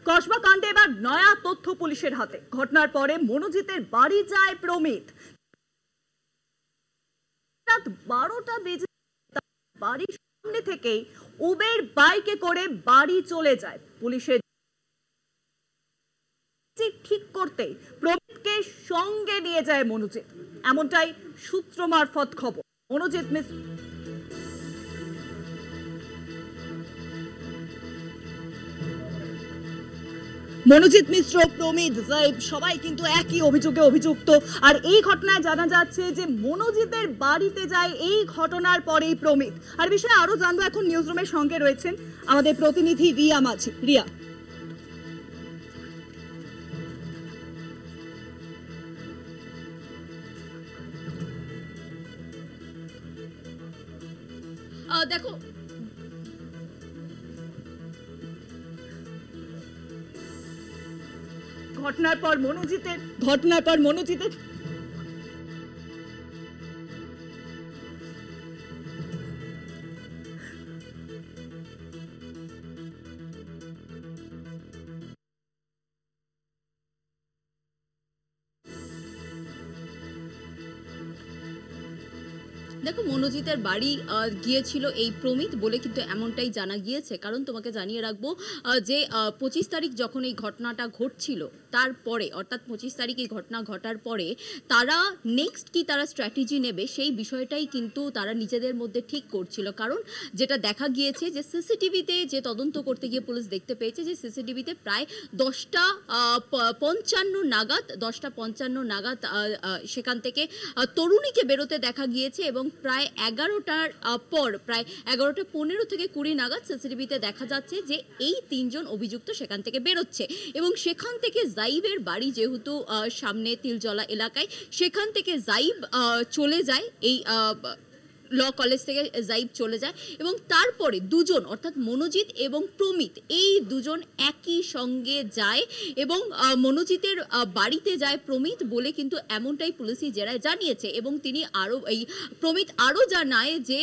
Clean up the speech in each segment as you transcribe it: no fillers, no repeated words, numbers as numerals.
কসবা কাণ্ডে এবার নয়া তথ্য পুলিশের হাতে। ঘটনার পরে মনোজিতের বাড়ি যায় প্রমিত। রাত 12টা বেজে বাড়ির সামনে থেকেই উবের বাইকে করে বাড়ি চলে যায়। পুলিশের ঠিক করতে প্রমিতকে সঙ্গে নিয়ে যায় মনোজিৎ, এমনটাই সূত্র মারফত খবর। মনোজিৎ মিশ্র, প্রমিত, জাইব সবাই কিন্তু একই অভিযোগে অভিযুক্ত। আর এই ঘটনায় জানা যাচ্ছে যে মনোজিতের বাড়িতে যায় এই ঘটনার পরেই প্রমিত। আর বিষয়ে আরো জানবো, এখন নিউজ রুমের সঙ্গে রয়েছেন আমাদের প্রতিনিধি রিয়া মাঝি। রিয়া, দেখো ঘটনার পর মনোজিতের দেখো মনোজিতের বাড়ি গিয়েছিল এই প্রমিত বলে কিন্তু এমনটাই জানা গিয়েছে। কারণ তোমাকে জানিয়ে রাখবো যে 25 তারিখ যখন এই ঘটনাটা ঘটছিল তারপরে, অর্থাৎ 25 তারিখ এই ঘটনা ঘটার পরে তারা নেক্সট কি তারা স্ট্র্যাটেজি নেবে সেই বিষয়টাই কিন্তু তারা নিজেদের মধ্যে ঠিক করছিল। কারণ যেটা দেখা গিয়েছে যে সিসিটিভিতে যে তদন্ত করতে গিয়ে পুলিশ দেখতে পেয়েছে যে সিসিটিভিতে প্রায় 10টা 55 নাগাদ সেখান থেকে তরুণীকে বেরোতে দেখা গিয়েছে এবং প্রায় 11টার পর প্রায় 11টা 15 থেকে 20 নাগাদ সিসিটিভিতে দেখা যাচ্ছে যে এই 3 জন অভিযুক্ত সেখান থেকে বেরোচ্ছে এবং সেখান থেকে জাইবের বাড়ি যেহেতু সামনে তিলজলা এলাকায়, সেখান থেকে জাইব চলে যায় এই ল কলেজ থেকে জাইব চলে যায় এবং তারপরে দুজন অর্থাৎ মনোজিৎ এবং প্রমিত এই দুজন একই সঙ্গে যায় এবং মনোজিতের বাড়িতে যায় প্রমিত বলে কিন্তু এমনটাই পুলিশি জেরায় জানিয়েছে। এবং তিনি আরও এই প্রমিত আরও জানায় যে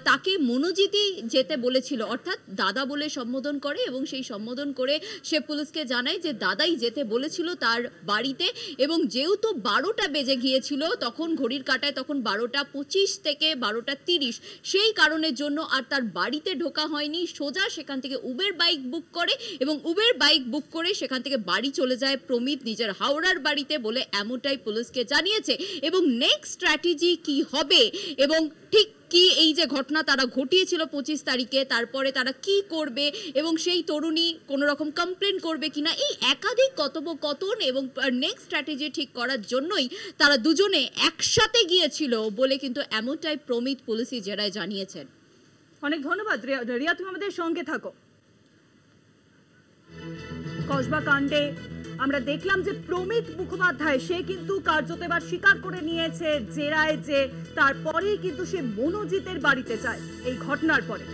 তাকে মনোজিতই যেতে বলেছিল, অর্থাৎ দাদা বলে সম্বোধন করে এবং সেই সম্বোধন করে সে পুলিশকে জানায় যে দাদাই যেতে বলেছিল তার বাড়িতে। এবং যেহেতু 12টা বেজে গিয়েছিল তখন ঘড়ির কাঁটায় তখন 12টা 25 থেকে 12টা 30, সেই কারণের জন্য আর তার বাড়িতে ঢোকা হয়নি। সোজা সেখান থেকে উবের বাইক বুক করে এবং উবের বাইক বুক করে সেখান থেকে বাড়ি চলে যায় প্রমিত নিজের হাওড়ার বাড়িতে বলে এমনটাই পুলিশকে জানিয়েছে। এবং নেক্সট স্ট্র্যাটেজি কি হবে এবং ঠিক কি এই যে ঘটনা তারা ঘটিয়েছিল 25 তারিখে তারপরে তারা কি করবে এবং সেই তরুণী কোনো রকম কমপ্লেন করবে কিনা, এই একাধিক কথোপকথন এবং নেক্সট স্ট্র্যাটেজি ঠিক করার জন্যই তারা দুজনে একসাথে গিয়েছিল বলে কিন্তু এমনটাই প্রমিত পুলিশি জেরায় জানিয়েছেন। অনেক ধন্যবাদ রিয়া, তুমি আমাদের সঙ্গে থাকো। কসবা কাণ্ডে আমরা দেখলাম যে প্রমিত মুখোপাধ্যায় সে কিন্তু কার্যত এবার স্বীকার করে নিয়েছে জেরায় যে তারপরেই কিন্তু সে মনোজিতের বাড়িতে যায় এই ঘটনার পরে।